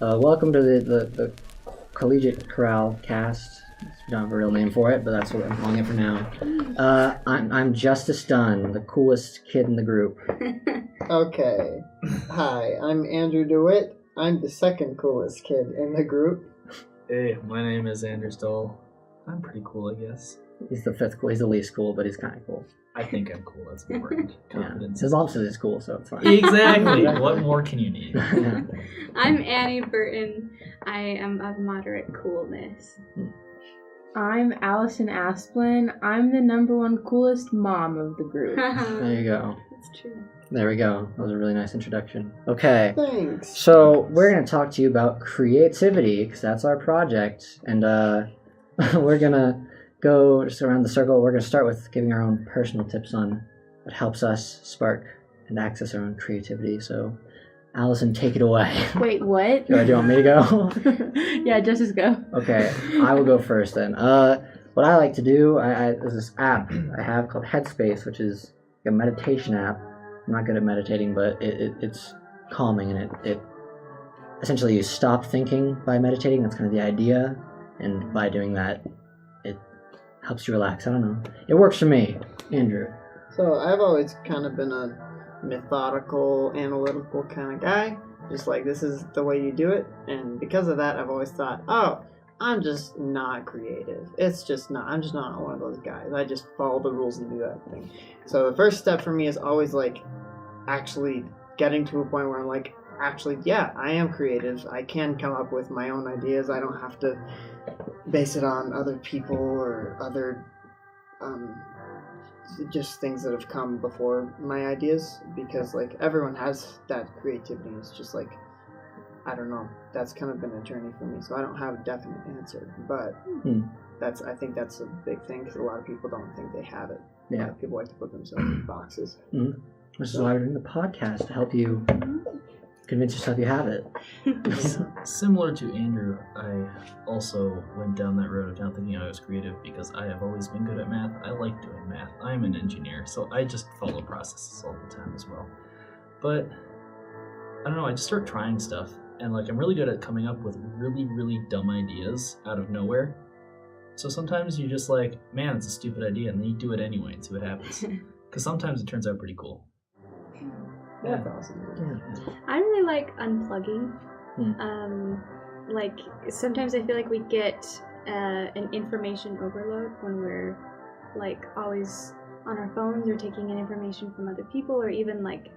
Welcome to the Collegiate Chorale cast. We don't have a real name for it, but that's what I'm calling it for now. I'm Justice Dunn, the coolest kid in the group. Okay. Hi, I'm Andrew DeWitt. I'm the second coolest kid in the group. Hey, my name is Andrew Stoll. I'm pretty cool, I guess. He's the fifth cool. He's the least cool, but he's kind of cool. I think I'm cool. That's important. Confidence. His opposite is cool, so it's fine. Exactly. What more can you need? Yeah. I'm Annie Burton. I am of moderate coolness. I'm Allison Asplin. I'm the number one coolest mom of the group. There you go. That's true. There we go. That was a really nice introduction. Okay. Thanks. So we're going to talk to you about creativity, because that's our project. And we're going to go just around the circle. We're going to start with giving our own personal tips on what helps us spark and access our own creativity. So, Allison, take it away. Wait, what? Do you want me to go? Yeah, Justice, go. Okay, I will go first then. What I like to do, there's this app I have called Headspace, which is a meditation app. I'm not good at meditating, but it's calming, and it essentially you stop thinking by meditating. That's kind of the idea, and by doing that, it helps you relax. I don't know. It works for me. Andrew. So I've always kind of been a methodical, analytical kind of guy. Just like, this is the way you do it. And because of that, I've always thought, oh, I'm just not creative. I'm just not one of those guys. I just follow the rules and do that thing. So the first step for me is always like actually getting to a point where I'm like, actually, yeah, I am creative. I can come up with my own ideas. I don't have to base it on other people or other just things that have come before my ideas, because like everyone has that creativity. It's just like, I don't know, that's kind of been a journey for me, so I don't have a definite answer, but I think that's a big thing, because a lot of people don't think they have it. A lot of people like to put themselves in boxes. Which is why we're doing the podcast, to help you convince yourself you have it. Similar to Andrew, I also went down that road of not thinking I was creative because I have always been good at math. I like doing math. I'm an engineer, so I just follow processes all the time as well. But I don't know, I just start trying stuff, and like I'm really good at coming up with really, really dumb ideas out of nowhere. So sometimes you just like, man, it's a stupid idea, and then you do it anyway and see what happens. Because sometimes it turns out pretty cool. That's awesome. I really like unplugging. Like, sometimes I feel like we get an information overload when we're like always on our phones or taking in information from other people, or even like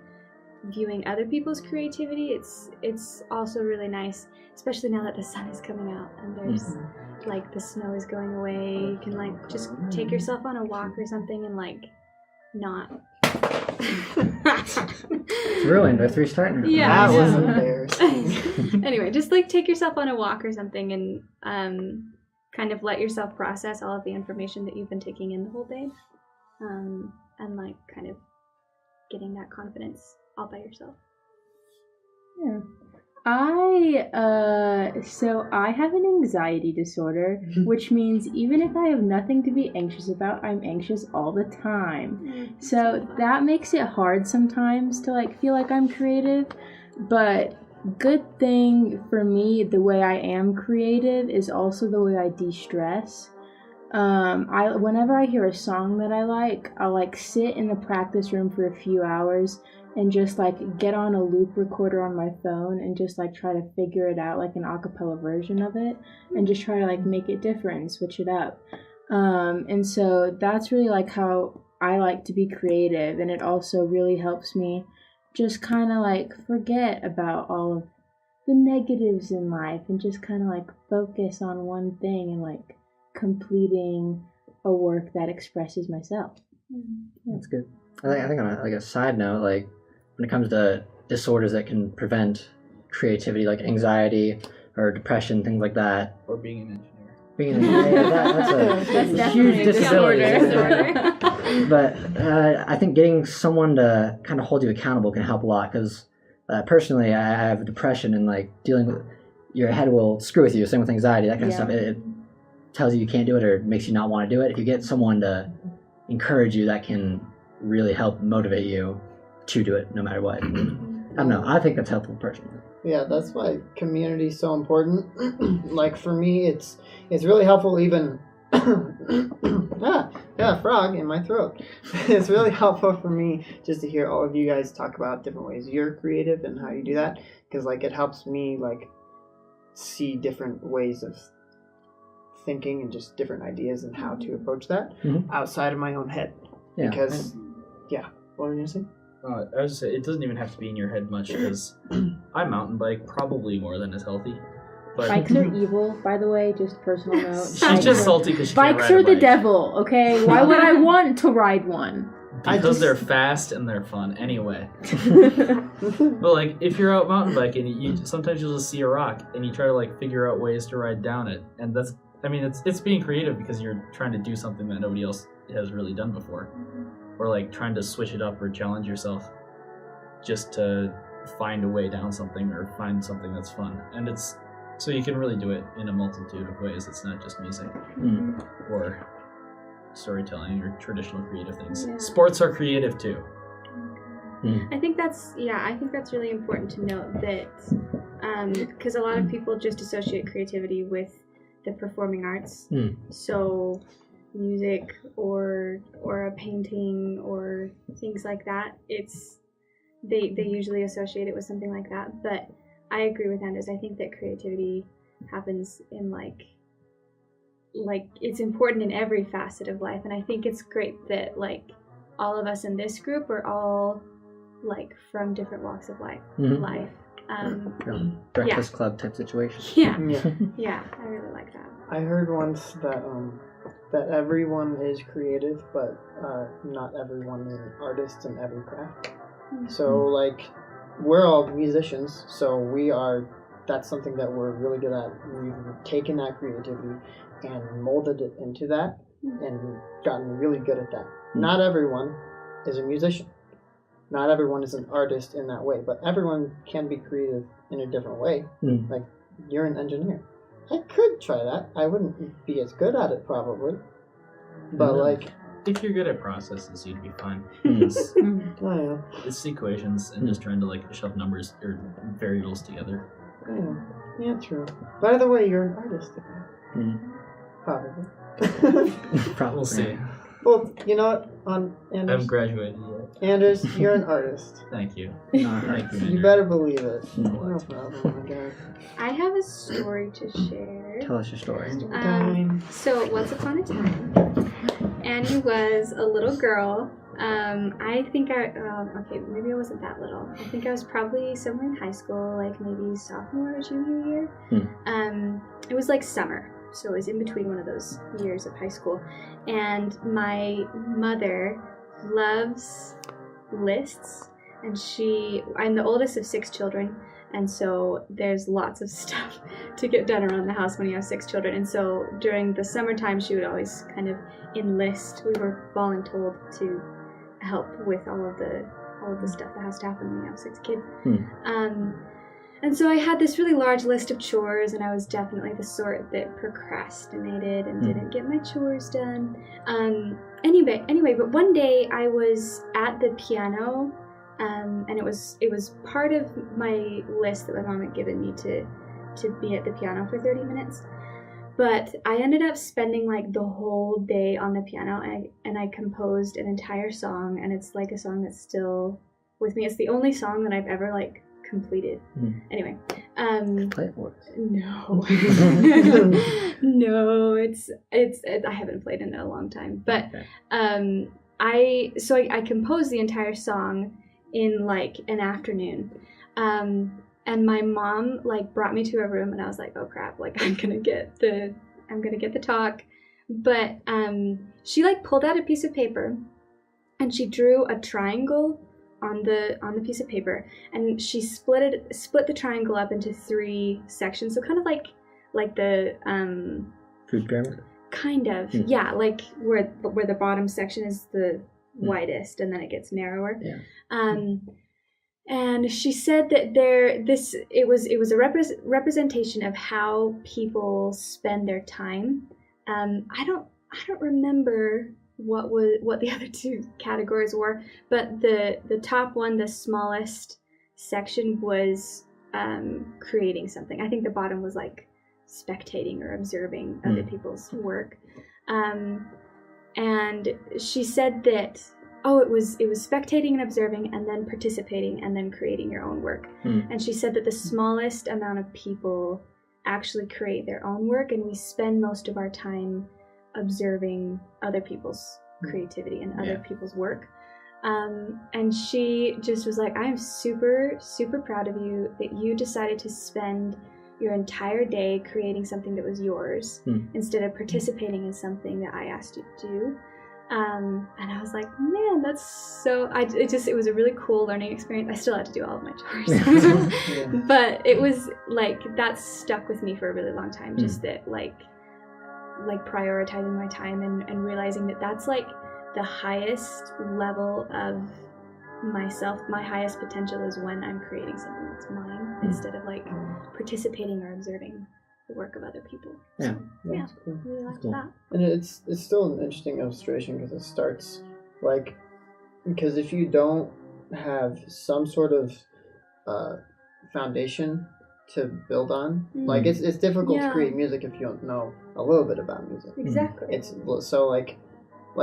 viewing other people's creativity. It's also really nice, especially now that the sun is coming out and there's like the snow is going away. You can like just take yourself on a walk or something and like not. It's ruined. We're restarting. Yeah, That was embarrassing. Anyway, just like take yourself on a walk or something and kind of let yourself process all of the information that you've been taking in the whole day, and like kind of getting that confidence all by yourself. Yeah. So I have an anxiety disorder, which means even if I have nothing to be anxious about, I'm anxious all the time. So that makes it hard sometimes to like feel like I'm creative, but good thing for me, the way I am creative is also the way I de-stress. Whenever I hear a song that I like, I'll like sit in the practice room for a few hours and just like get on a loop recorder on my phone and just like try to figure it out, like an a cappella version of it, and just try to like make it different and switch it up. And so that's really like how I like to be creative, and it also really helps me just kind of like forget about all of the negatives in life and just kind of like focus on one thing and like completing a work that expresses myself. That's good. I think on a side note, like when it comes to disorders that can prevent creativity, like anxiety or depression, things like that. Or being an engineer. Being an engineer, that's a huge disability. But I think getting someone to kind of hold you accountable can help a lot, because personally I have depression, and like dealing with your head will screw with you. Same with anxiety, that kind of stuff. It tells you can't do it, or makes you not want to do it. If you get someone to encourage you, that can really help motivate you to do it no matter what. I don't know. I think that's helpful personally. Yeah, that's why community is so important. Like for me, it's really helpful even. Frog in my throat. It's really helpful for me just to hear all of you guys talk about different ways you're creative and how you do that, because like it helps me like see different ways of thinking and just different ideas and how to approach that outside of my own head. Yeah. Because, what were you gonna say? I was just saying, it doesn't even have to be in your head much, because I mountain bike probably more than is healthy. But Bikes are evil, by the way, just personal note. she's just salty because she can't Bikes ride are a the bike. devil, okay? Why would I want to ride one? Because they're fast and they're fun. Anyway. But like, if you're out mountain biking, you sometimes you'll just see a rock and you try to like figure out ways to ride down it, and that's, I mean, it's being creative because you're trying to do something that nobody else has really done before, or like trying to switch it up or challenge yourself, just to find a way down something or find something that's fun, and it's so you can really do it in a multitude of ways. It's not just music or storytelling or traditional creative things. Yeah. Sports are creative too. I think that's really important to note that because a lot of people just associate creativity with the performing arts. So music or a painting or things like that. They usually associate it with something like that. But I agree with Anders. I think that creativity happens in like it's important in every facet of life, and I think it's great that like all of us in this group are all like from different walks of life. Breakfast club type situation. Yeah, Yeah. I really like that. I heard once that everyone is creative, but not everyone is an artist in every craft. So like we're all musicians, so that's something that we're really good at. We've taken that creativity and molded it into that and gotten really good at that. Not everyone is a musician. Not everyone is an artist in that way, but everyone can be creative in a different way. Like, you're an engineer. I could try that. I wouldn't be as good at it, probably. But, like... If you're good at processes, you'd be fine. It's equations and just trying to, like, shove numbers or variables together. Yeah, true. By the way, you're an artist. Probably. Probably. We'll see. Well, you know what? I Anders, haven't graduated yet. Anders, you're an artist. Thank you. Thank you. You better believe it. No problem, my God. I have a story to share. Tell us your story. So once upon a time, Annie was a little girl. I think okay, maybe I wasn't that little. I think I was probably somewhere in high school, like maybe sophomore or junior year. It was like summer, so it was in between one of those years of high school. And my mother loves lists, and I'm the oldest of 6 children, and so there's lots of stuff to get done around the house when you have 6 children. And so during the summertime, she would always kind of enlist. We were voluntold to help with all of the stuff that has to happen when you have 6 kids. And so I had this really large list of chores, and I was definitely the sort that procrastinated and didn't get my chores done. Anyway, but one day I was at the piano, and it was part of my list that my mom had given me to be at the piano for 30 minutes. But I ended up spending like the whole day on the piano, and I composed an entire song, and it's like a song that's still with me. It's the only song that I've ever like completed. Anyway, Play it for us. no, no, it's I haven't played in a long time, but Okay. I composed the entire song in like an afternoon. And my mom like brought me to a room, and I was like, oh crap, like I'm gonna get the talk. But she like pulled out a piece of paper, and she drew a triangle on the piece of paper, and she split the triangle up into 3 sections. So kind of like the Food pyramid? kind of, yeah, like where the bottom section is the widest, and then it gets narrower. Yeah. And she said that it was a representation of how people spend their time. I don't remember what the other 2 categories were, but the top one, the smallest section was creating something. I think the bottom was like spectating or observing other people's work. And she said that, it was spectating and observing and then participating and then creating your own work. And she said that the smallest amount of people actually create their own work, and we spend most of our time observing other people's creativity and other people's work. And she just was like, I am super, super proud of you that you decided to spend your entire day creating something that was yours instead of participating in something that I asked you to do. And I was like, man, that's so, it was a really cool learning experience. I still had to do all of my chores. But it was like, that stuck with me for a really long time. Just that like prioritizing my time and realizing that that's like the highest level of myself. My highest potential is when I'm creating something that's mine instead of like participating or observing the work of other people. Yeah. So, yeah, Cool. really liked Cool. that. And it's still an interesting illustration because it starts like, because if you don't have some sort of foundation to build on, like it's difficult to create music if you don't know a little bit about music. Exactly. It's so like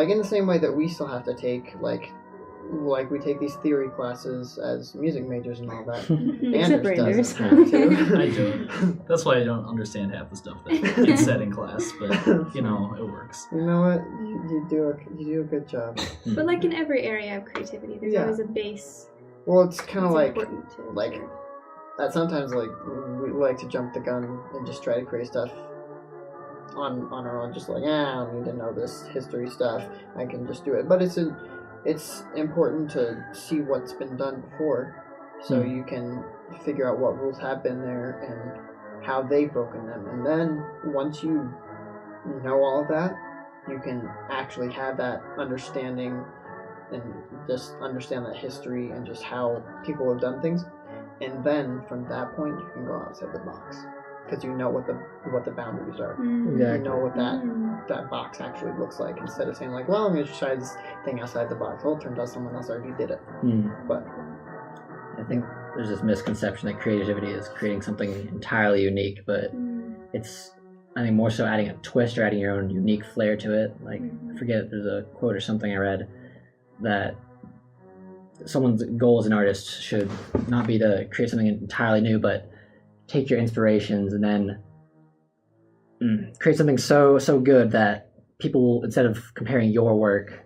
in the same way that we still have to take like we take these theory classes as music majors and all that. Except for Anders Anders. doesn't too. I don't. That's why I don't understand half the stuff that gets said in class, but you know, it works. You know what? You do a good job. But like in every area of creativity, there's always a base. Well, it's kind of that's like important to like observe. that. Sometimes like we like to jump the gun and just try to create stuff on our own. Just like, I don't need to know this history stuff. I can just do it. But it's important to see what's been done before, so you can figure out what rules have been there and how they've broken them. And then once you know all of that, you can actually have that understanding and just understand that history and just how people have done things. And then from that point, you can go outside the box because you know what the boundaries are. Exactly. You know what that box actually looks like, instead of saying like, well, I'm going to try this thing outside the box. Well, it turns out someone else already did it. But I think there's this misconception that creativity is creating something entirely unique, but it's, I think, more so adding a twist or adding your own unique flair to it. Like, I forget, there's a quote or something I read that someone's goal as an artist should not be to create something entirely new, but take your inspirations and then create something so good that people, instead of comparing your work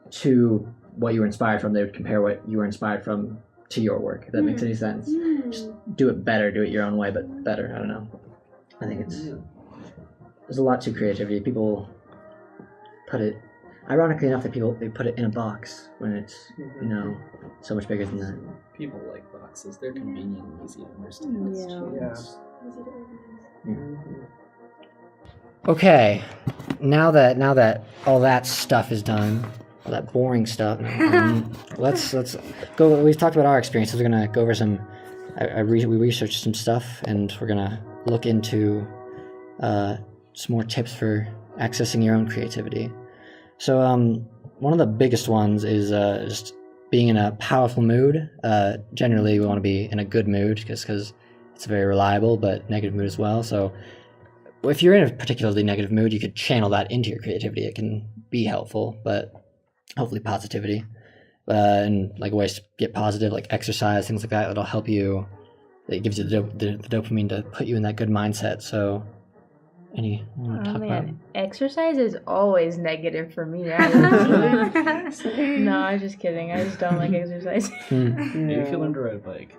to what you were inspired from, they would compare what you were inspired from to your work, if that makes any sense. Just do it better, do it your own way, but better. I don't know. I think there's a lot to creativity. People put it, ironically enough, they put it in a box when it's, you know, so much bigger than that. People like boxes. They're convenient and easy to understand. yeah. Easy to organize. Okay, now that all that stuff is done, all that boring stuff, let's go. We've talked about our experiences. We're gonna go over some. We researched some stuff, and we're gonna look into some more tips for accessing your own creativity. So, one of the biggest ones is just being in a powerful mood. Generally, we want to be in a good mood because it's very reliable, but negative mood as well. So if you're in a particularly negative mood, you could channel that into your creativity. It can be helpful, but hopefully positivity. And like ways to get positive, like exercise, things like that, that'll help you. It gives you the dopamine to put you in that good mindset. So, you want to talk about? Exercise is always negative for me. Actually. No, I'm just kidding. I just don't like exercise. Maybe if you learn to ride a bike.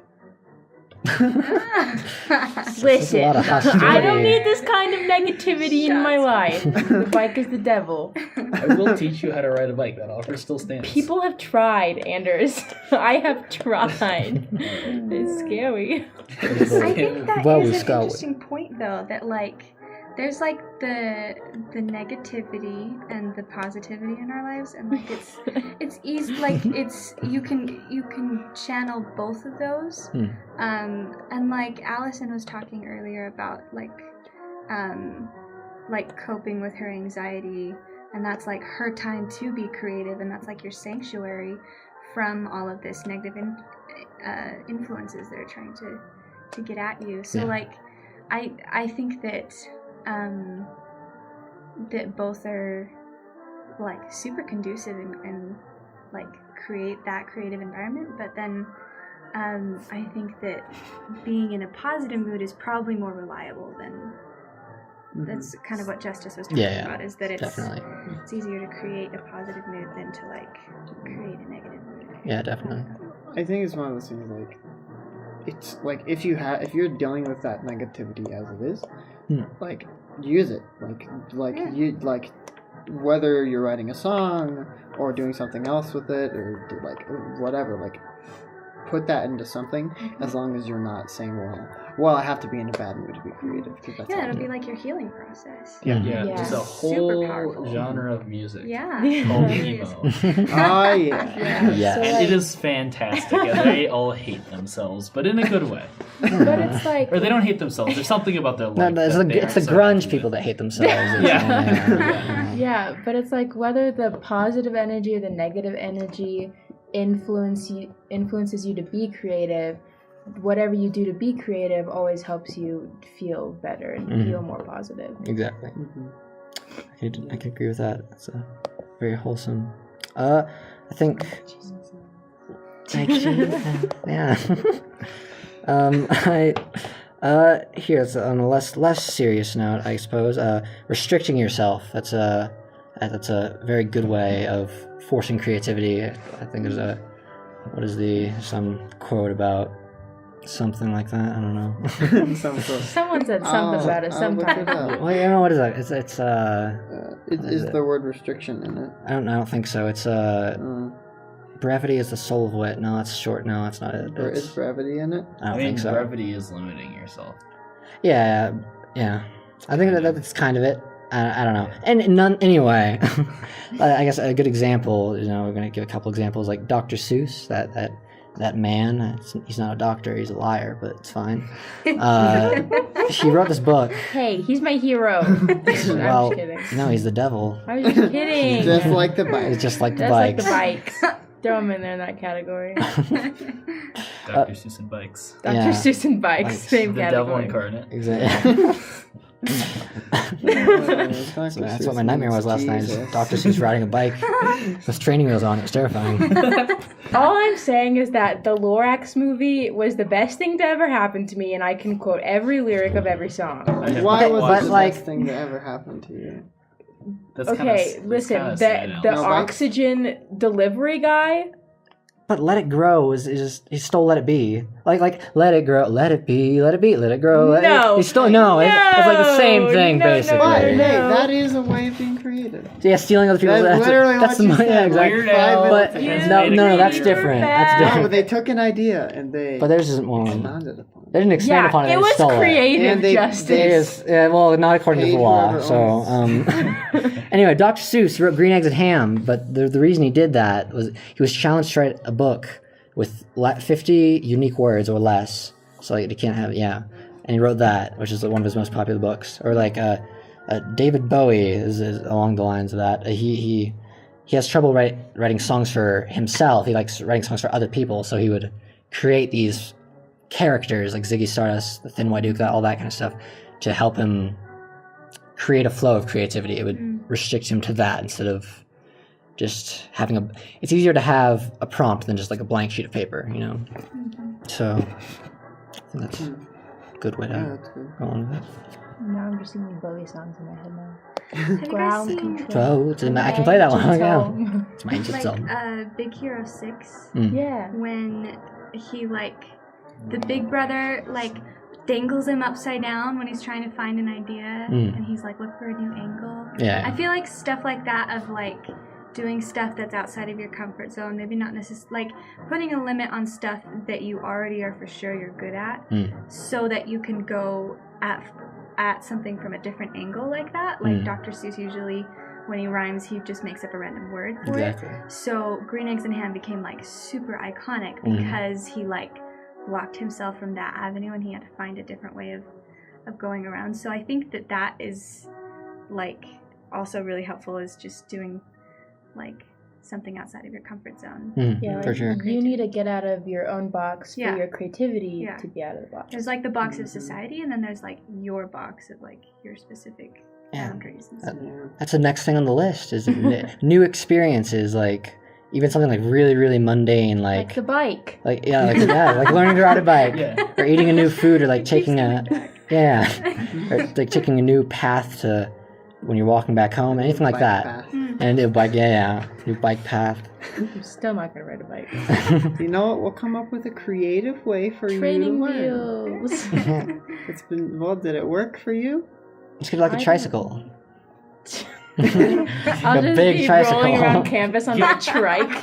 Listen, a lot of hostility. I don't need this kind of negativity in my life. The bike is the devil. I will teach you how to ride a bike. That offer still stands. People have tried, Anders. I have tried. It's scary. I think that Well, is we an scout. interesting point, though, that like there's like the negativity and the positivity in our lives, and like it's easy, like it's you can channel both of those. And like Allison was talking earlier about like coping with her anxiety, and that's like her time to be creative, and that's like your sanctuary from all of this negative influences that are trying to get at you. So Yeah. like, I think that that both are like super conducive and like create that creative environment, but then I think that being in a positive mood is probably more reliable than that's kind of what Justice was talking about, is that it's definitely. it's easier to create a positive mood than to like create a negative mood. Yeah, definitely. I think it's one of those things like, it's like if you're dealing with that negativity as it is, like use it. You like whether you're writing a song or doing something else with it or like whatever, like put that into something, as long as you're not saying, well, I have to be in a bad mood to be creative. Cause that's Yeah, it'll be like your healing process. Yeah, Yeah. there's a Super whole powerful. genre of music Yeah. called It emo. Oh yeah. Yeah. So, And like, it is fantastic, and they all hate themselves, but in a good way. but it's like Or they don't hate themselves. There's something about their life. No, it's that they the aren't so grunge happy people with. that hate themselves. Yeah. Yeah, but it's like whether the positive energy or the negative energy influences you to be creative. Whatever you do to be creative always helps you feel better and feel more positive. Exactly. I can agree with that. It's very wholesome. I think. Thank you. Yeah. Here's on a less serious note, I suppose. Restricting yourself. That's a very good way of forcing creativity. I think there's some quote about something like that. I don't know. Someone said something about it I'll look sometime. it up. Well, you know what is that? It's Is the word restriction in it? I don't think so. It's brevity is the soul of wit. No, it's short. No, it's not it. Or is brevity in it? I don't I mean, think so. brevity is limiting yourself. Yeah. I think that's kind of it. I don't know. And anyway. I guess a good example. We're gonna give a couple examples, like Dr. Seuss. That man. He's not a doctor. He's a liar, but it's fine. He wrote this book. Hey, he's my hero. I'm Well, just kidding. no, he's the devil. I was just kidding. Just like the bike. It's just like the That's like bikes. the bikes. Throw him in there in that category. Dr. Seuss and bikes. Dr. Yeah. Seuss and bikes, Bikes. same The devil category. incarnate. Exactly. So that's what my nightmare was last night. Is Dr. Seuss riding a bike with training wheels on. It was terrifying. All I'm saying is that the Lorax movie was the best thing to ever happen to me, and I can quote every lyric of every song. I have Why not was watched it the like- best thing that ever happened to you? That's Okay, kinda, listen, kinda the sad, Alex. No, Mike? oxygen delivery guy. But Let It Grow is just he stole Let It Be. Like Let It Grow, Let It Be, Let It Be, Let It Grow. No. He stole it's like the same thing No, no, basically. But no. hey, that is a way of being creative. Yeah, stealing other people's. That's literally that's what you yeah, said. exactly. Weird Al But has no, made a no, that's career. different. That's Yeah, No, different. but they took an idea and they But theirs isn't one. expanded upon it. They didn't expand Yeah, upon it. it they was stole creative And they- justice. It is, well, not according to Paid the law. whoever So, owns. anyway, Dr. Seuss wrote Green Eggs and Ham, but the reason he did that was he was challenged to write a book with 50 unique words or less. So like, you can't have, and he wrote that, which is one of his most popular books. Or like David Bowie is along the lines of that. He has trouble writing songs for himself. He likes writing songs for other people, so he would create these characters like Ziggy Stardust, the Thin White Duke, all that kind of stuff, to help him create a flow of creativity. It would restrict him to that instead of just having it's easier to have a prompt than just like a blank sheet of paper, So I think that's a good way Yeah, to that's good. go on with it. Now I'm just singing Bowie songs in my head now. Have you guys Ground seen control. So I can play that one. Yeah. Gentle. It's my ancient like song. Big Hero 6? Yeah. When he the big brother dangles him upside down when he's trying to find an idea, and he's like, look for a new angle. Yeah. I feel like stuff like that of doing stuff that's outside of your comfort zone, maybe not necessarily putting a limit on stuff that you already are for sure you're good at, so that you can go at something from a different angle like that. Dr. Seuss usually, when he rhymes, he just makes up a random word for Exactly. it. So Green Eggs and Ham became super iconic because he blocked himself from that avenue and he had to find a different way of going around. So I think that is also really helpful, is just doing something outside of your comfort zone. Yeah, for like, sure. you need to get out of your own box for Yeah. your creativity Yeah. to be out of the box. There's like the box of society, and then there's like your box of like your specific Yeah. boundaries and stuff. Yeah. That's the next thing on the list is new experiences, like even something like really, really mundane, Like the bike. like learning to ride a bike, Yeah. or eating a new food, or like taking Keeps coming yeah, or like taking a new path to when you're walking back home, anything like Bike that. path. And a new bike, new bike path. I'm still not gonna ride a bike. You know what? We'll come up with a creative way for Training you to learn. wheels. It's been well. Did it work for you? Just get like a I tricycle. I'll A just big be tricycle. rolling around campus on my trike. Get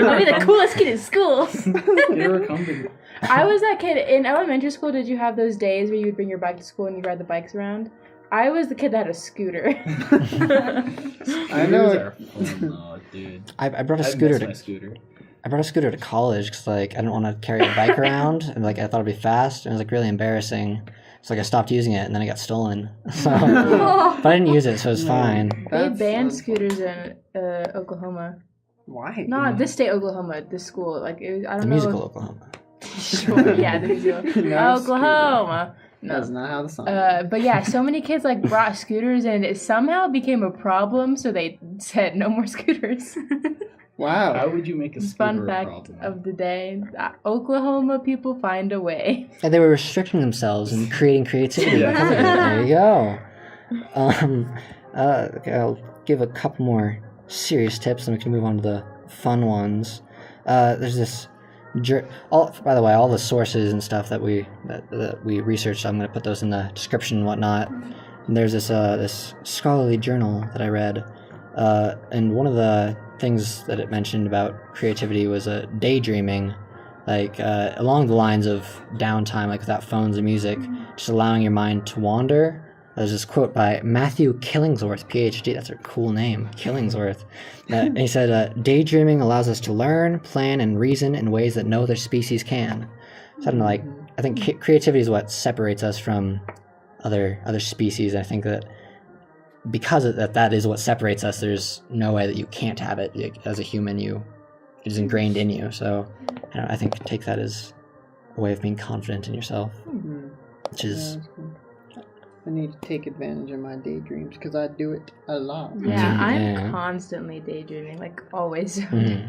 her I'll be the a coolest kid in school. Get her a comfy. I was that kid in elementary school. Did you have those days where you would bring your bike to school and you'd ride the bikes around? I was the kid that had a scooter. I know. Scooters are fun, though, dude. I brought a I scooter miss to my scooter. I brought a scooter to college because like I didn't want to carry a bike around, and like I thought it'd be fast, and it was like really embarrassing. So like I stopped using it, and then it got stolen. So, but I didn't use it, so it was fine. They That's banned scooters in Oklahoma. Why? Not this state, Oklahoma. This school, like it was, I don't The know. musical Oklahoma. Sure, yeah, the musical. No, Oklahoma. That's No. not how the song. But yeah, so many kids like brought scooters, and it somehow became a problem. So they said no more scooters. Wow. How would you make a scooter Fun a fact problem? of the day: Oklahoma people find a way. And they were restricting themselves and creating creativity Yeah. because of it. There you go. Okay, I'll give a couple more serious tips, and we can move on to the fun ones. There's this. By the way, all the sources and stuff that we researched, I'm going to put those in the description and whatnot. And there's this scholarly journal that I read, and one of the things that it mentioned about creativity was daydreaming, like along the lines of downtime, like without phones and music, just allowing your mind to wander. There's this quote by Matthew Killingsworth, PhD. That's a cool name, Killingsworth. And he said, daydreaming allows us to learn, plan, and reason in ways that no other species can. So I don't know, like, I think creativity is what separates us from other species. I think that because that is what separates us, there's no way that you can't have it. As a human, it is ingrained in you. So I think take that as a way of being confident in yourself, which is... I need to take advantage of my daydreams because I do it a lot. Yeah, I'm Yeah. constantly daydreaming, like always. Yeah.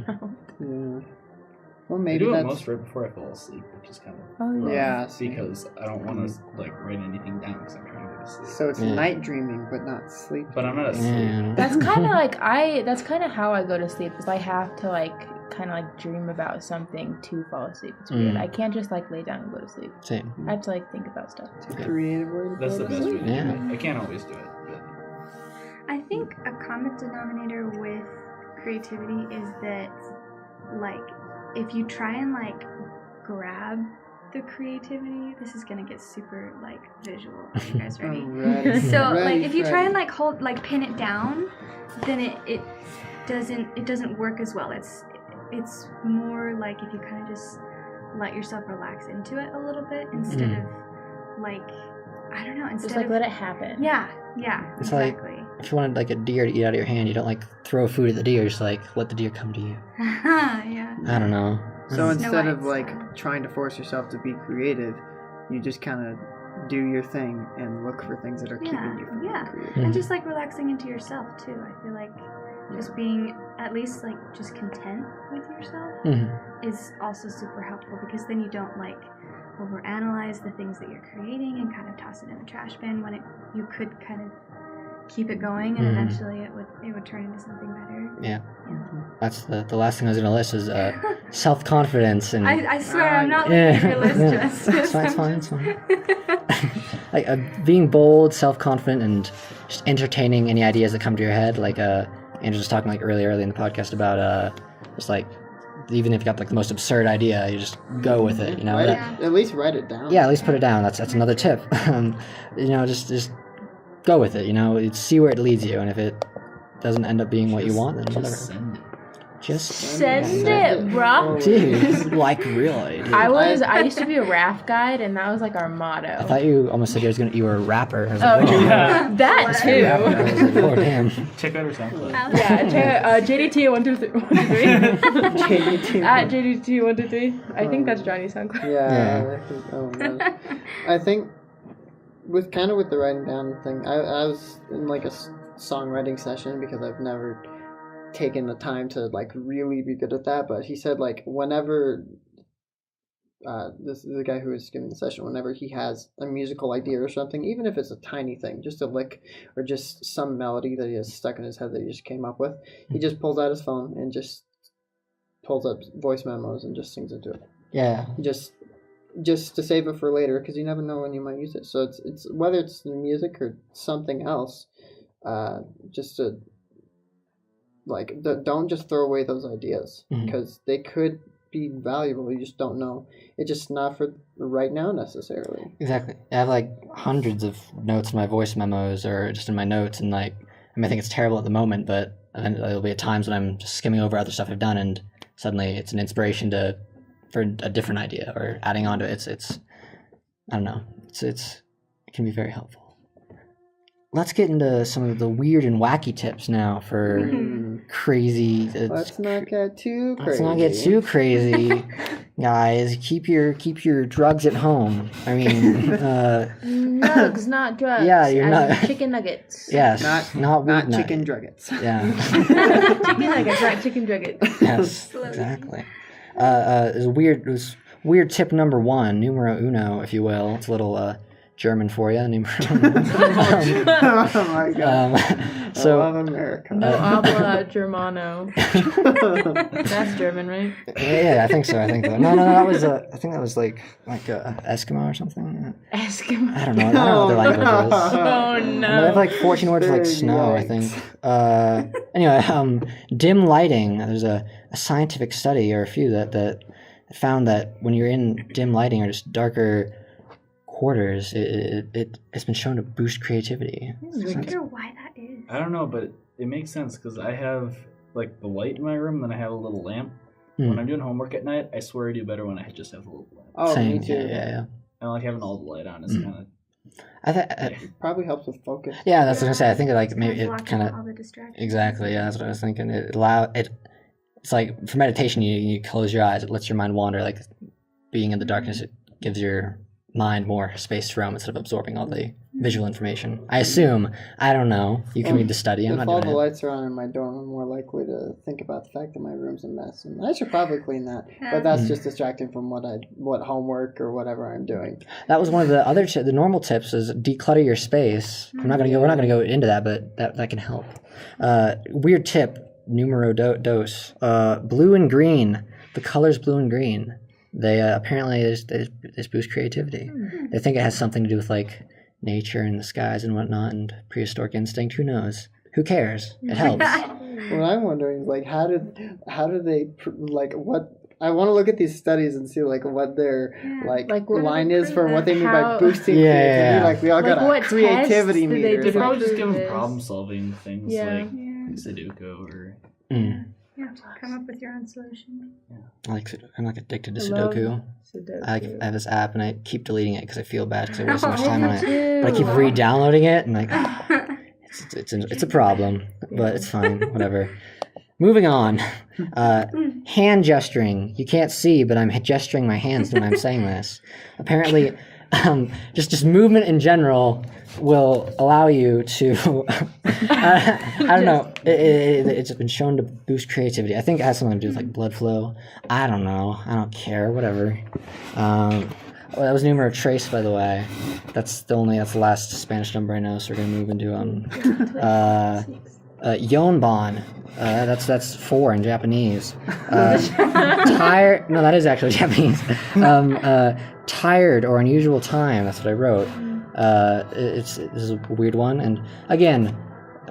Well, I maybe do it that's. most right before I fall asleep, which is kind of Oh rough Yeah. because I don't want to like write anything down because I'm trying to go to sleep. So it's Yeah. night dreaming, but not sleep. But I'm not asleep. Yeah. That's kind of like that's kind of how I go to sleep. Is I have to like kind of like dream about something to fall asleep. It's weird. I can't just like lay down and go to sleep. Same. I have to like think about stuff. It's a creative way to That's go the to best way sleep. to Yeah. do it. I can't always do it, but I think a common denominator with creativity is that, like, if you try and like grab the creativity, this is gonna get super like visual. Are you guys ready? Alright. So Ready, like if you try ready. and like pin it down, then it doesn't work as well. It's more like if you kind of just let yourself relax into it a little bit instead of like, I don't know, instead Just like of let it happen. yeah It's like- exactly. If you wanted like a deer to eat out of your hand, you don't like throw food at the deer. Just like let the deer come to you. Yeah. I don't know. So Snow instead of White like style. trying to force yourself to be creative, you just kind of do your thing and look for things that are keeping you from yeah. being creative. Mhm. And just like relaxing into yourself too. I feel like just being at least like just content with yourself Mhm. is also super helpful because then you don't like overanalyze the things that you're creating and kind of toss it in the trash bin when you could kind of keep it going and Mhm. eventually it would turn into something better. Yeah. That's the last thing I was gonna list is self confidence and I swear I'm not Yeah. looking at your list, Yeah. Jess. It's fine. It's fine. Like being bold, self confident, and just entertaining any ideas that come to your head. Like Andrew was talking like early in the podcast about just like even if you got like the most absurd idea, you just go with it. You know. Write That- it, at least write it down. yeah, at least put it down. That's another tip. You know, just go with it. You know, see where it leads you, and if it doesn't end up being what you want, then whatever. just send it. Just Send it, bro. Dude. Like really? Dude. I used to be a RAF guide, and that was like our motto. I thought you almost said you were a rapper. I was Oh, like, whoa. yeah. That too. Rapper. I was like, oh, damn. Check out our SoundCloud. Yeah, JDT123. JDT. At JDT123. I think that's Johnny's SoundCloud. Yeah. I think with the writing down thing, I was in like a songwriting session because I've never taken the time to like really be good at that. But he said like whenever this is the guy who was giving the session, whenever he has a musical idea or something, even if it's a tiny thing, just a lick or just some melody that he has stuck in his head that he just came up with, he just pulls out his phone and just pulls up voice memos and just sings into it. Yeah. Just to save it for later, because you never know when you might use it. So it's whether it's the music or something else, just to like don't just throw away those ideas, because they could be valuable. You just don't know. It's just not for right now necessarily. Exactly. I have like hundreds of notes in my voice memos or just in my notes, and like I think it's terrible at the moment, but then there'll be times when I'm just skimming over other stuff I've done, and suddenly it's an inspiration for a different idea or adding on to it. It's I don't know. It can be very helpful. Let's get into some of the weird and wacky tips now for crazy. Let's not get too crazy. Let's not get too crazy, guys. Keep your drugs at home. I mean, Nugs, not drugs. Yeah, you're as in not chicken nuggets. yes, not weed nut. chicken druggets. Yeah. Chicken nuggets, right? Chicken nuggets. Yes, exactly. It was weird tip number 1, numero uno, if you will. It's a little German for you, numero uno. Oh my god. So, I love America. No habla Germano. That's German, right? yeah, I think so. No, that was I think that was like Eskimo or something. Eskimo. I don't know. I don't know what their language is. Oh They no. have like 14 words for like snow, I think. Anyway, dim lighting. There's a scientific study, or a few that found that when you're in dim lighting or just darker quarters, it's been shown to boost creativity. I wonder why that is. I don't know, but it makes sense because I have like the light in my room, then I have a little lamp. When I'm doing homework at night, I swear I do better when I just have a little lamp. Oh, Same. me too. I Yeah. don't like having all the light on. It's kind of It probably helps with focus. Yeah, that's what I was gonna say. I think like maybe it Blocking kind of all the distractions. exactly. Yeah, that's what I was thinking. It's like for meditation, you close your eyes. It lets your mind wander. Like being in the darkness, it gives your mind more space to roam instead of absorbing all the visual information. I assume. I don't know. You can read the study. I'm If not all doing the it. lights are on in my dorm, I'm more likely to think about the fact that my room's a mess, and I should probably clean that. But that's just distracting from what homework or whatever I'm doing. That was one of the other the normal tips is declutter your space. We're not gonna go into that, but that can help. Weird tip numero dos. Blue and green. The colors blue and green. They apparently this boost creativity. They think it has something to do with like nature and the skies and whatnot and prehistoric instinct. Who knows? Who cares? It helps. What I'm wondering is like how do they like what? I want to look at these studies and see like what their Like, what line do they is for what they mean by how- boosting Yeah, creativity. yeah. Like we all Like, got a what tests creativity do they meter. do They to probably just give them this. problem solving things Yeah. like Yeah. Sudoku or You have to come up with your own solution. I'm like addicted to I love Sudoku. Sudoku. I have this app and I keep deleting it because I feel bad because I waste so much time on Me it. too. But I keep re-downloading it and like it's a problem, but it's fine. Whatever. Moving on. Hand gesturing. You can't see, but I'm gesturing my hands when I'm saying this. Apparently, just movement in general will allow you to. I don't know. It's been shown to boost creativity. I think it has something to do with like blood flow. I don't know. I don't care. Whatever. That was numero tres, by the way. That's the last Spanish number I know. So we're gonna move into Yonban. That's 4 in Japanese. Tired. No, that is actually Japanese. Tired or unusual time. That's what I wrote. This is a weird one, and again,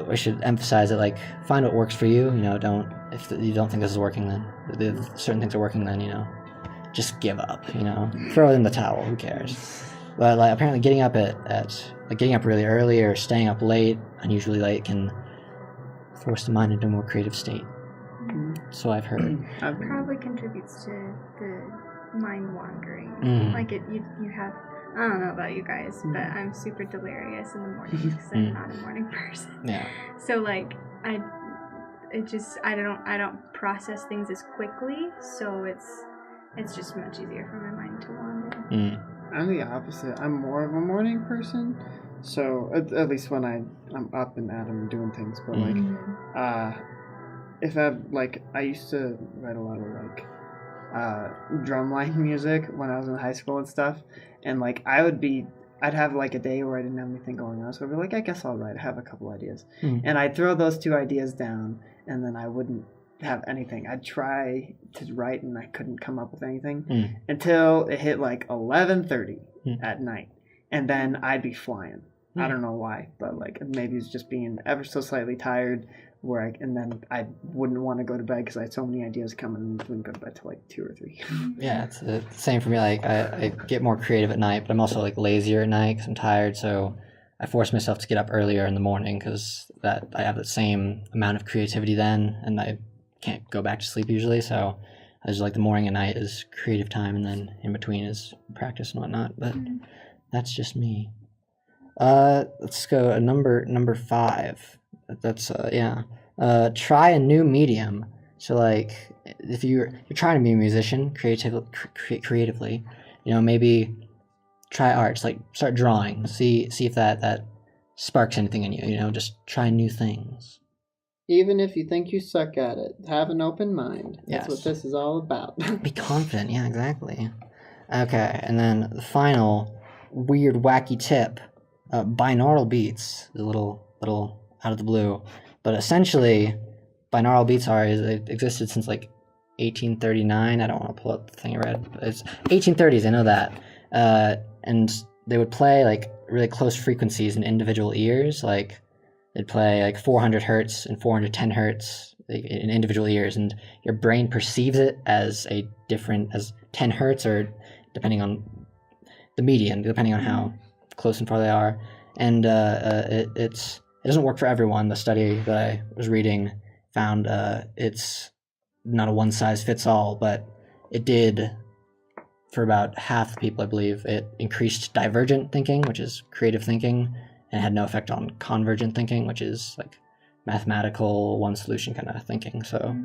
I should emphasize that like find what works for you. If you don't think this is working, then if certain things are working, then just give up. Throw it in the towel. Who cares? But like apparently, getting up getting up really early or staying up late, unusually late, can force the mind into a more creative state. So I've heard. Probably contributes to the mind wandering. Mm. Like you have. I don't know about you guys, but I'm super delirious in the mornings because I'm not a morning person. Yeah. So like I don't process things as quickly, so it's just much easier for my mind to wander. I'm the opposite. I'm more of a morning person, so at least when I'm up and at 'em doing things. But if I used to write a lot of drumline music when I was in high school and stuff, and like I'd have like a day where I didn't have anything going on, so I'd be like, I guess I'll write. I have a couple ideas, and I'd throw those 2 ideas down, and then I wouldn't have anything. I'd try to write, and I couldn't come up with anything until it hit like 11:30 at night, and then I'd be flying. I don't know why, but like maybe it's just being ever so slightly tired. And then I wouldn't want to go to bed because I had so many ideas coming and wouldn't go to bed till like 2 or 3. Yeah, it's the same for me. Like I get more creative at night, but I'm also like lazier at night because I'm tired. So I force myself to get up earlier in the morning because I have the same amount of creativity then, and I can't go back to sleep usually. So I just like the morning and night is creative time, and then in between is practice and whatnot. But that's just me. Let's go number 5. That's try a new medium. So like if you're trying to be a musician creatively, maybe try arts, like start drawing, see if that sparks anything in you, just try new things. Even if you think you suck at it, have an open mind. That's Yes. what this is all about. Be confident. Yeah, exactly. Okay, and then the final weird wacky tip, binaural beats is a little out of the blue, but essentially binaural beats they existed since like 1839. I don't want to pull up the thing I read, but it's 1830s, I know that. And they would play like really close frequencies in individual ears, like they'd play like 400 hertz and 410 hertz in individual ears, and your brain perceives it as as 10 hertz, or depending on the median, depending on how close and far they are. And it doesn't work for everyone. The study that I was reading found it's not a one-size-fits-all, but it did for about half the people, I believe. It increased divergent thinking, which is creative thinking, and had no effect on convergent thinking, which is like mathematical, one solution kind of thinking. So,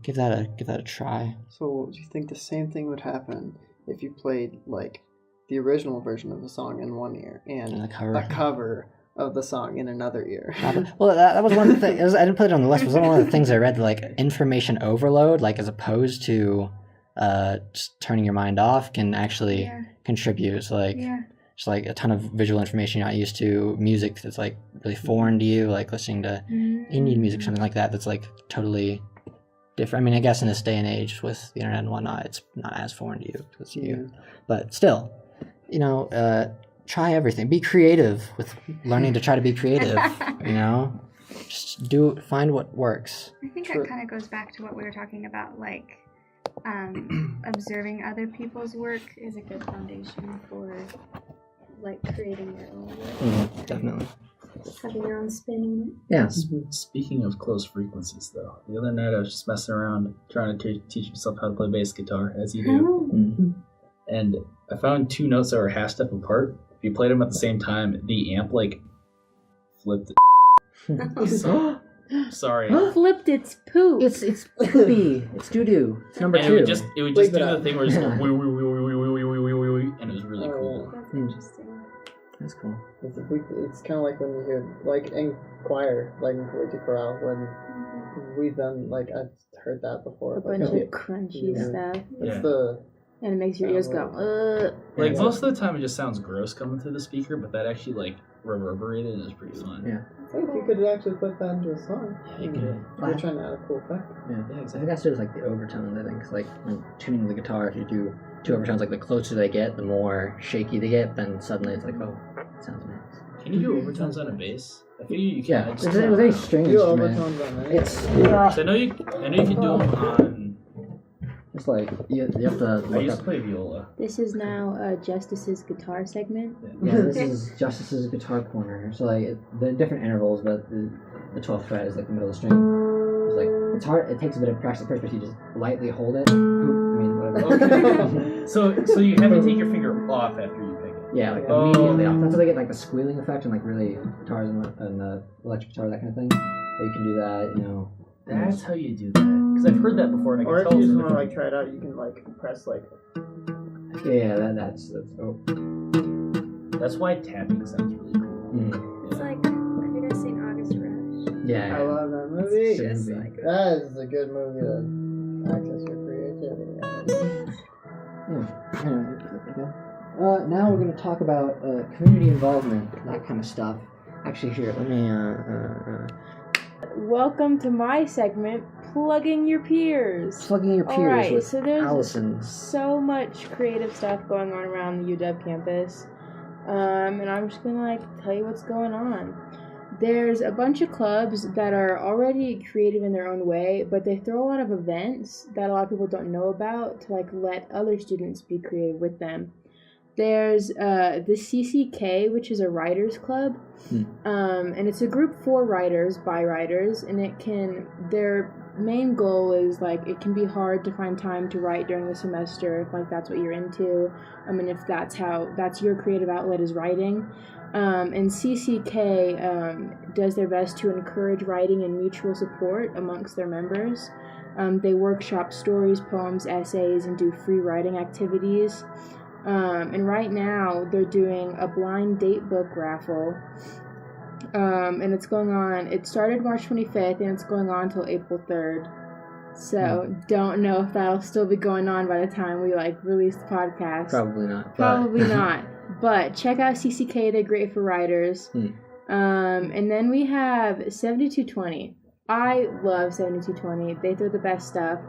give that a try. So do you think the same thing would happen if you played like the original version of the song in one ear and a cover of the song in another ear? Well, that was one of the things. I didn't put it on the list. It was one of the things I read. Like information overload, like as opposed to just turning your mind off, can actually contribute. So like just like a ton of visual information you're not used to, music that's like really foreign to you, like listening to Indian music, something like that, that's like totally different. I mean, I guess in this day and age with the internet and whatnot, it's not as foreign to you because you, but still, try everything. Be creative with learning to try to be creative. Just find what works. I think that kind of goes back to what we were talking about, like observing other people's work is a good foundation for like creating your own work. Definitely. Having your own spin on it. Yeah. Speaking of close frequencies, though, the other night I was just messing around trying to teach myself how to play bass guitar, as you do. And I found 2 notes that were half step apart. If you played them at the same time, the amp like flipped. Sorry. Flipped its poop. It's poopy. It's doo-doo. It's number 2. It would just do the thing where it's and it was really cool. That's interesting. That's cool. It's kind of like when you hear, like in choir, like in Collegiate Chorale, when we've done, like, I've heard that before. A bunch of crunchy stuff. It's and it makes your ears go, Like, most of the time it just sounds gross coming through the speaker, but that actually, like, reverberated and it was pretty fun. Yeah. I think you could actually put that into a song. Yeah, you could. You're trying to add a cool effect. Yeah, exactly. I think that's just like the overtones. I think, 'cause, like when tuning the guitar, if you do 2 overtones, like the closer they get, the more shaky they get. Then suddenly it's like, oh, it sounds nice. Can you do overtones on a bass? I figure you can. Yeah, it's a very strange You instrument. overtones on that. It's I know you can do them on. it's like you have to I look used up. to play viola. This is now Justice's guitar segment. Yeah, this is Justice's guitar corner. So like the different intervals, but the 12th fret is like the middle of the string. It's like It's hard. It takes a bit of practice at first, but you just lightly hold it. I mean, whatever. Okay. So you have to take your finger off after you pick it. Yeah, like immediately off. That's how they get like the squealing effect and like really guitars and electric guitar, that kind of thing. So you can do that, you know. That's how you do that. Because I've heard that before, and I Or can if tell you it's just a want to different- like try it out, you can like press like. Yeah, that's oh. That's why tapping sounds really cool. It's like, have you guys seen August Rush? Yeah. I love that movie. It's Just like That is a good movie to access your creativity. Now we're going to talk about community involvement, that kind of stuff. Actually, here, let me. Welcome to my segment, Plugging Your Peers. Plugging your peers Alright, with so there's Allison. so much creative stuff going on around the UW campus. And I'm just gonna like tell you what's going on. There's a bunch of clubs that are already creative in their own way, but they throw a lot of events that a lot of people don't know about to like let other students be creative with them. There's the CCK, which is a writers club, and it's a group for writers by writers, and their main goal is like it can be hard to find time to write during the semester if like that's what you're into. I mean, if that's your creative outlet is writing. And CCK does their best to encourage writing and mutual support amongst their members. They workshop stories, poems, essays, and do free writing activities. And right now they're doing a blind date book raffle. And it's going on. It started March 25th and it's going on until April 3rd. So don't know if that'll still be going on by the time we like release the podcast. Probably not. Probably not. But check out CCK, they're great for writers. And then we have 7220. I love 7220. They throw the best stuff.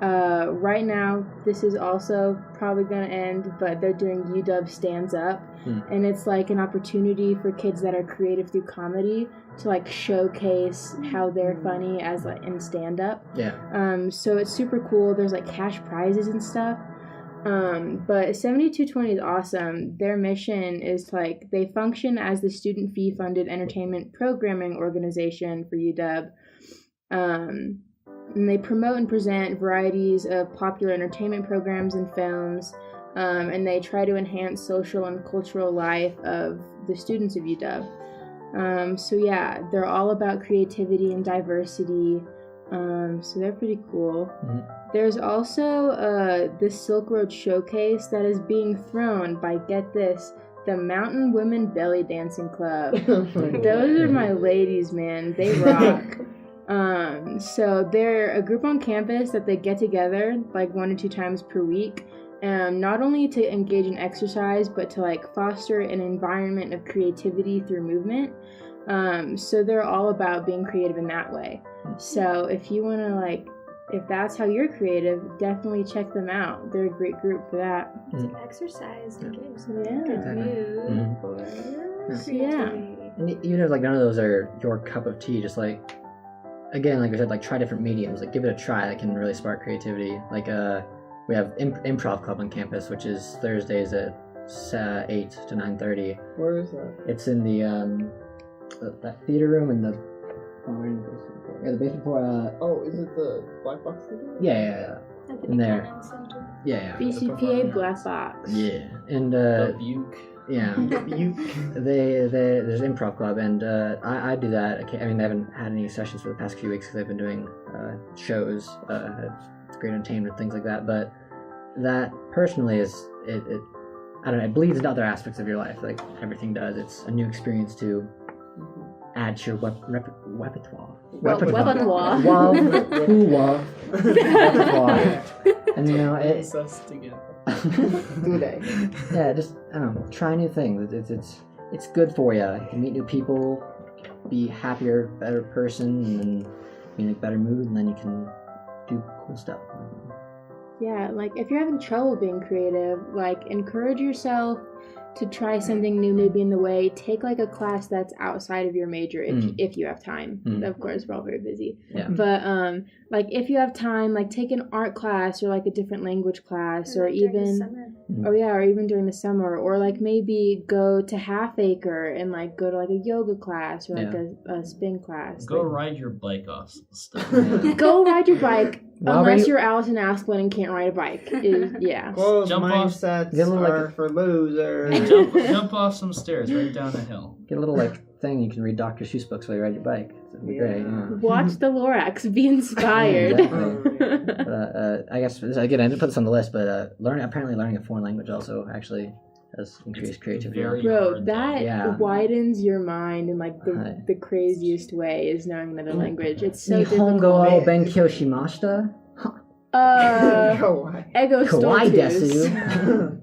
Right now, this is also probably going to end, but they're doing UW Stands Up. And it's like an opportunity for kids that are creative through comedy to like showcase how they're funny as like in stand-up. Yeah. So it's super cool. There's like cash prizes and stuff. But 7220 is awesome. Their mission is to, like, they function as the student fee-funded entertainment programming organization for UW. And they promote and present varieties of popular entertainment programs and films, and they try to enhance social and cultural life of the students of UW. So yeah, they're all about creativity and diversity. So they're pretty cool. There's also the Silk Road Showcase that is being thrown by, get this, the Mountain Women Belly Dancing Club. Those are my ladies, man. They rock. So they're a group on campus that they get together like 1 or 2 times per week, not only to engage in exercise, but to like foster an environment of creativity through movement. So they're all about being creative in that way. So if you want to like, if that's how you're creative, definitely check them out. They're a great group for that. It's like exercise and getting some Yeah. good mood for creativity. And even if like none of those are your cup of tea, just like, again, like we said, like try different mediums, like give it a try. That can really spark creativity. Like we have improv club on campus, which is Thursdays at 8 to 9:30. Where is that? It's in the that theater room in the the basement floor. Oh, is it the Black Box Theater? Yeah. At the In there. Buchanan Center. Yeah. BCPA Black Box. Yeah. And Buke. yeah. There's improv club, and I do that. I mean, they haven't had any sessions for the past few weeks because they've been doing shows, great entertainment, things like that. But that personally is it I don't know. It bleeds into other aspects of your life, like everything does. It's a new experience to add to your repertoire. Repertoire. Repertoire. And you know, It's us together. Do they? yeah, just I don't know, try new things. It's good for you. You can meet new people, be happier, better person, and then be in a better mood, and then you can do cool stuff. Yeah, like if you're having trouble being creative, like encourage yourself to try something new, maybe in the way. Take like a class that's outside of your major if you have time. Of course, we're all very busy. Yeah. But like if you have time, like take an art class or like a different language class, or During the even summer. Oh yeah, or even during the summer, or like maybe go to Half Acre and like go to like a yoga class or like a spin class. Go like, ride your bike off stuff. Go ride your bike. Well, Unless you're Allison Asplin and can't ride a bike. Yeah. Closed Jump off. mindsets Get a little, like, are for losers. jump off some stairs right down a hill. Get a little like thing you can read Dr. Seuss books while you ride your bike. It'd be great. Yeah. Watch the Lorax. Be inspired. Exactly. I guess again I didn't put this on the list, but apparently learning a foreign language also actually has increased creativity. very Bro, hard, that Yeah. widens your mind in like the craziest way is knowing another language. It's so difficult. Nihongo o benkyou shimashita? Ego Kawaii stultus. desu.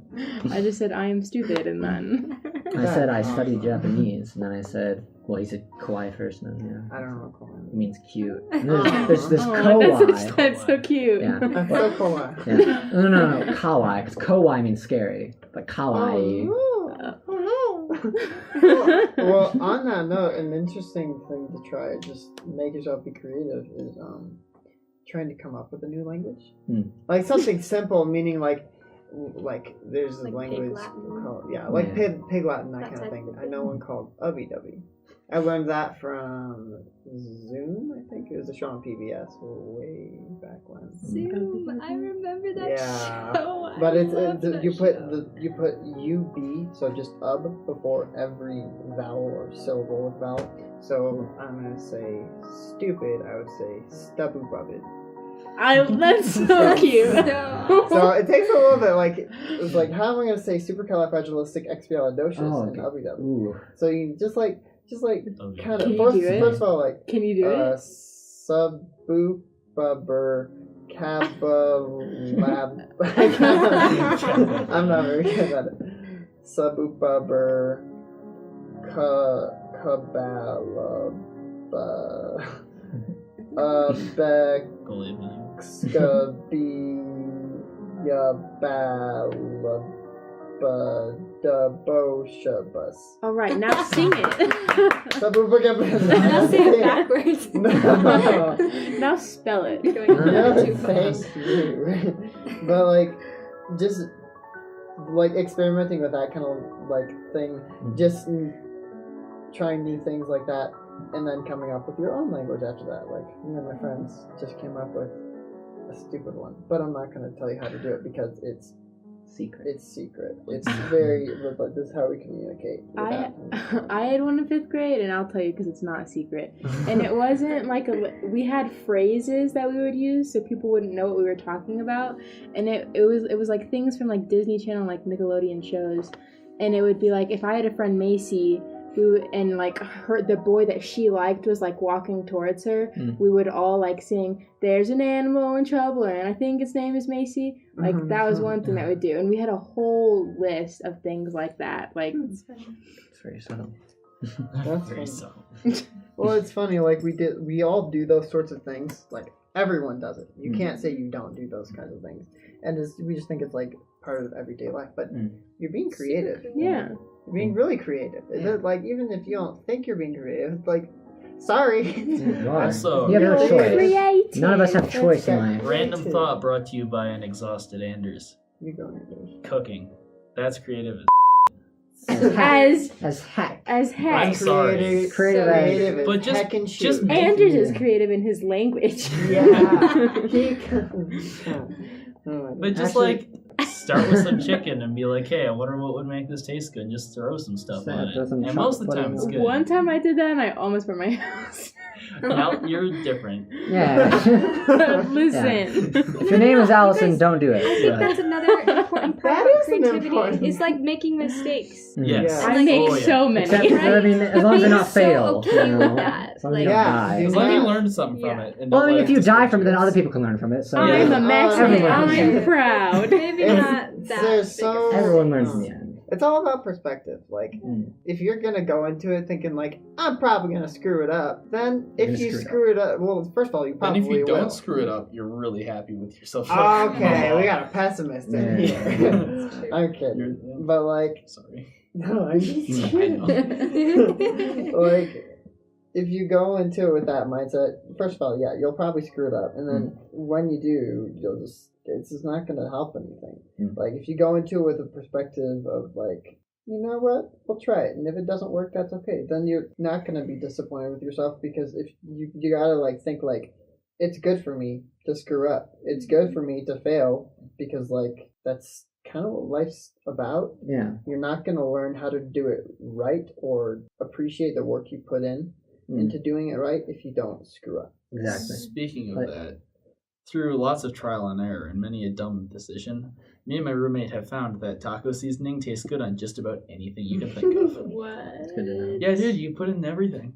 I just said I am stupid and then I said I studied Japanese, and then I said, well, he said kawaii first, and then I don't know kawaii. it means cute. And there's this oh, kawaii. that's so cute. Yeah. That's so kawaii. Yeah. No, kawaii, because kawaii means scary, but kawaii. Well, on that note, an interesting thing to try, just make yourself be creative, is trying to come up with a new language. Like something simple, meaning like there's a Like language Pig Latin. called Pig Latin, that kind of thing. I know one called Ubby. I learned that from Zoom, I think. It was a show on PBS way back when. Zoom, I remember that Yeah. show. But I it's love that you put show. you put UB, so just before every vowel or syllable with vowel. So I'm gonna say stupid. I would say stubbu bubbid. That's so cute. So it takes a little bit it's like how am I gonna say supercalifragilisticexpialidocious Oh, and okay. ubby. Ooh. So you just kind Can of you first do it? of all like Can you do it? Subbu bubber cabalab. I'm not very good at it. Subbu bubber cabalab. Boshabus. All right, now sing it. Now say it backwards. No. Now spell it. Going a No, little too fast. thank you. But just experimenting with that kind of thing, just trying new things like that, and then coming up with your own language after that. Me and my friends just came up with a stupid one, but I'm not going to tell you how to do it because it's Secret. It's very, but this is how we communicate. I had one in 5th grade, and I'll tell you because it's not a secret. And it wasn't we had phrases that we would use so people wouldn't know what we were talking about. And it was like things from Disney Channel, Nickelodeon shows. And it would be if I had a friend Macy, the boy that she liked was walking towards her, we would all sing, "There's an animal in trouble and I think its name is Macy." That was one thing that we'd do, and we had a whole list of things like that. It's very subtle. That's Very funny. subtle. Well, it's funny. We all do those sorts of things. Everyone does it. You can't say you don't do those kinds of things, and we just think it's part of everyday life. But you're being creative. Yeah. You're being really creative. Is it even if you don't think you're being creative, sorry. Also, you have no choice. Creative. None of us have choice in life. random thought brought to you by an exhausted Anders. You go, Anders. Cooking. That's creative. As heck. I'm sorry. Creative But just make Anders is creative in his language. Yeah. But just start with some chicken and be hey, I wonder what would make this taste good. And just throw some stuff on it. And most of the time it's good. One time I did that and I almost burned my house. Now you're different. Yeah. Listen. If your name is Allison, don't do it. I think that's another important part That of is an creativity. important- It's making mistakes. Yes. Yeah. I make so many. Except, I mean, as long as they're not So fatal. okay with that. As long as you don't Yeah. die. As long as you learn something from Yeah. it. And Well, I don't mean, let if you it die from it, then discourage other people can learn from it. So I'm Yeah. a Mexican. Everyone. I'm proud. Maybe not that. There's big so- of a- everyone learns in the end. It's all about perspective. If you're gonna go into it thinking I'm probably gonna screw it up, then You're if gonna you screw it screw it up, well, first of all, you And probably if you will. don't screw it up, you're really happy with yourself. Okay, we got a pessimist in Yeah. here. I'm kidding, but Sorry. no, I'm just I know. kidding. if you go into it with that mindset, first of all, yeah, you'll probably screw it up, and then when you do, it's just not going to help anything. Like if you go into it with a perspective of like, you know what, we'll try it, and if it doesn't work, that's okay. Then you're not going to be disappointed with yourself, because if you gotta like think like, it's good for me to screw up. It's good for me to fail, because like that's kind of what life's about. Yeah. You're not going to learn how to do it right or appreciate the work you put into doing it right if you don't screw up. Exactly. Speaking of that, through lots of trial and error and many a dumb decision, me and my roommate have found that taco seasoning tastes good on just about anything you can think of. What? It's good to know. Yeah, dude, you put it in everything.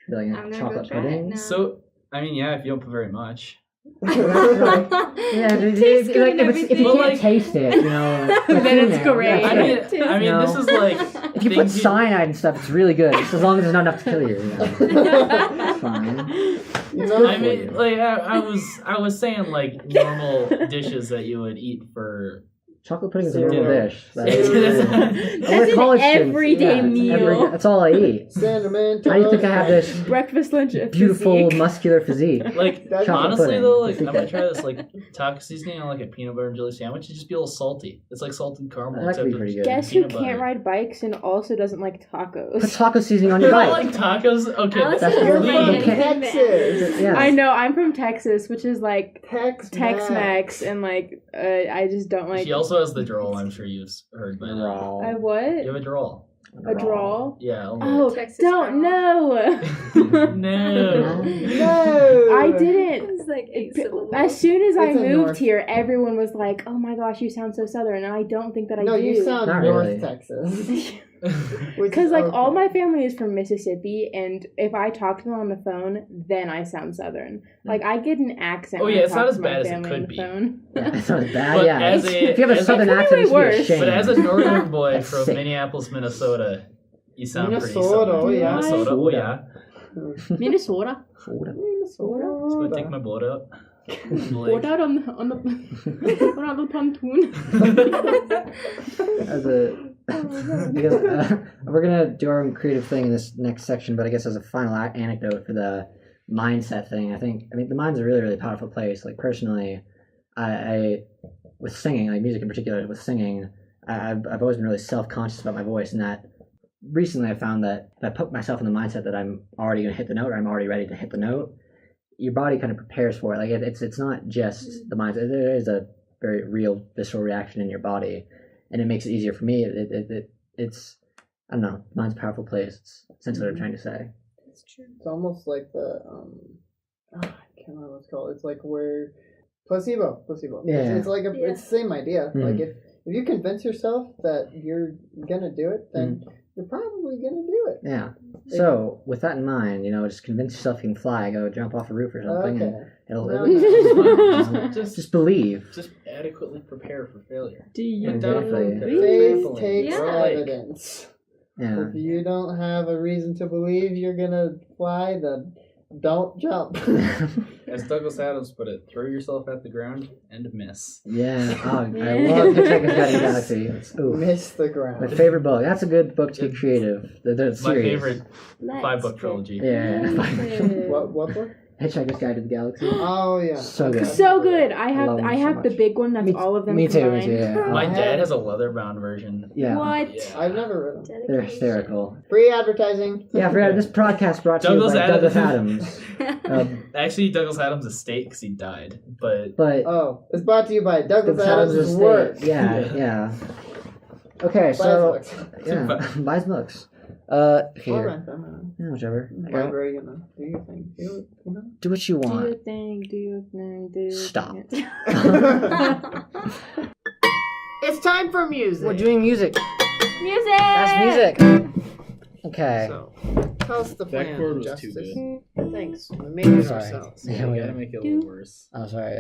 Like I'm gonna chocolate go try it pudding. now. So, I mean, yeah, if you don't put very much. Yeah, dude, Tastes like, good and if you everything. can't Like- taste it, you know, Then it's great. I mean, this is like if you put things cyanide and stuff, it's really good. Just as long as there's not enough to kill you. It's fine. You know, I mean, like I was saying like normal dishes that you would eat for. Chocolate pudding is a Zero. normal dish. That's We're an college students. everyday Yeah, meal. that's all I eat. cinnamon How do you think I have this Breakfast, lunch, beautiful, physique. muscular physique? Like That's chocolate honestly pudding. though, like I'm gonna try this like taco seasoning on like a peanut butter and jelly sandwich. It'd just be a little salty. It's like salted caramel. That could be except pretty it's good. Guess who peanut can't butter. ride bikes and also doesn't like Put tacos? taco seasoning on You your don't bike. like tacos? Okay, Alex That's is your You're fun. from You man. Texas. Yeah. I know, I'm from Texas, which is like Tex-Mex. Tex-Mex, and like I just don't like. she also has the drawl. I'm sure you've heard by now. Raw. I You what? have a drawl. A draw? Yeah. Only Oh, Texas don't drawl. know. no. No. I didn't. It's like 8 syllables. As soon as I It's a moved North. here, everyone was like, "Oh my gosh, you sound so Southern," and I don't think that I No, do. you sound Not North really. Texas. Because like all my family is from Mississippi, and if I talk to them on the phone, then I sound Southern. Like I get an accent. Oh, when yeah, I it's talk not to as my bad as it family could on the be. phone. Yeah, it's not as bad. But Yeah, as if you have a as southern could be accent, it's way be a worse. shame. But as a northern boy That's from sick. Minneapolis, Minnesota, you sound pretty Minnesota, Southern. oh, yeah. Minnesota, oh yeah. Minnesota. Soda. Just gonna take my boat out. What out on the what on the pontoon? As a, because, we're gonna do our own creative thing in this next section, but I guess as a final anecdote for the mindset thing, I mean the mind's a really, really powerful place. Like personally, I with singing, like music in particular, with singing, I've always been really self-conscious about my voice, and that recently I found that if I put myself in the mindset that I'm already gonna hit the note, or I'm already ready to hit the note, your body kind of prepares for it. Like it's not just the mindset. There is a very real visceral reaction in your body, and it makes it easier for me. It's I don't know. Mind's a powerful place. It's essentially what I'm trying to say. It's true. It's almost like the I can't remember what it's called. It's like where placebo. Yeah. It's like it's the same idea. Mhm. Like if you convince yourself that you're gonna do it, then you're probably gonna do it. Yeah. So with that in mind, just convince yourself you can fly. Go jump off a roof or something. Okay. And No, Just just believe. just adequately prepare for failure. Do you Yeah, Down definitely. from Faith trampoline, takes or like- evidence. Yeah. If you don't have a reason to believe you're gonna fly, then don't jump. As Douglas Adams put it, throw yourself at the ground and miss. Yeah. Oh, I love Hitchhiker's Guide to the Galaxy. Ooh. Miss the My ground. favorite book. That's a good book to get creative. The My series. favorite Let's 5-book get trilogy. Yeah. What book? Hitchhiker's Guide to the Galaxy. Oh yeah. So good. So good. I Love them so have the much. big one. That's all of them. Me too. combined. Yeah. My I dad have- has a leather-bound version. Yeah. What? Yeah. I've never read them. They're hysterical. Free advertising. Yeah, I forgot this podcast brought to Douglas you by Adams. Douglas Adams. Actually, Douglas Adams' estate because he died, but But Oh, it's brought to you by Douglas Adams' Adams' estate. work. Yeah. Okay, Buy so his books. yeah, buys books. Or Here, rent them. yeah, whichever. Library, do your thing. Do what you Do want. your thing. Do your thing. Do your Stop. thing. It's time for music. We're doing music. Music. That's music. Okay. So, tell us the plan. That chord was Justice. too Thanks. We made it Sorry. ourselves. Yeah, we gotta make it a little worse. Oh, sorry.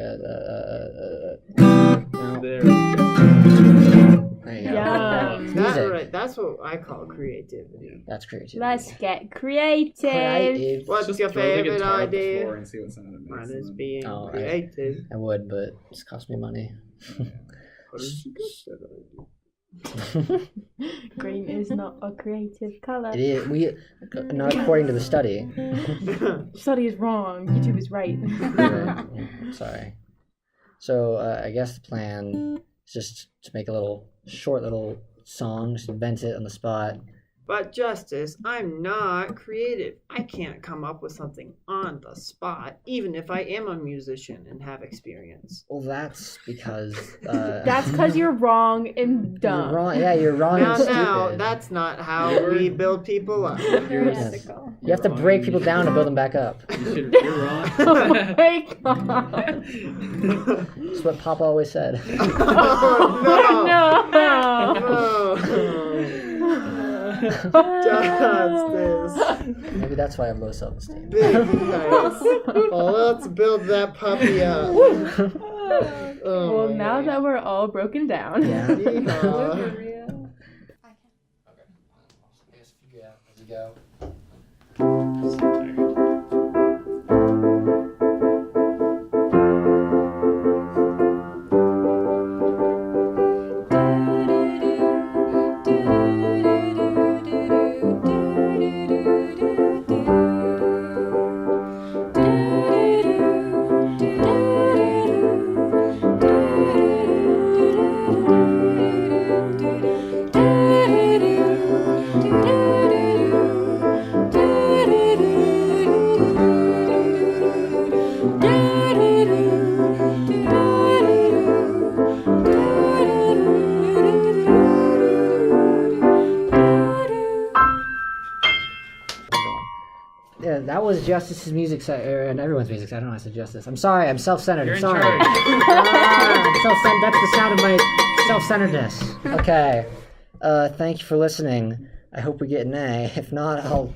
No. There. There you go. Yeah. Music. That's what I call creativity. That's creativity. Let's get creative. Creative. What's Just your throw the favorite guitar at the idea? floor and see what sound it makes. Mine is and being Oh, right. creative. I would, but it's cost me money. What did you get that idea? Green is not a creative color. It is. Not according to the study. Study is wrong. YouTube is right. Sorry. So I guess the plan is just to make a short little song, just invent it on the spot. But Justice, I'm not creative. I can't come up with something on the spot, even if I am a musician and have experience. Well, that's because. That's because you're wrong and dumb. You're wrong. Yeah, you're wrong and stupid. Now, that's not how we build people up. Very Yes. ethical. You have to break people down to build them back up. You're wrong. Oh my god. That's what Papa always said. Oh, No. Justice. Maybe that's why I have low self-esteem. Big nice. Well, let's build that puppy up. Oh Well, my now gosh. that we're all broken down. Yeah. Yeehaw. Yeah, that was Justice's music and everyone's music. I don't know why I said Justice. I'm sorry. I'm self-centered. You're I'm in sorry. charge. I'm self-centered. That's the sound of my self-centeredness. Okay. Thank you for listening. I hope we get an A. If not, I'll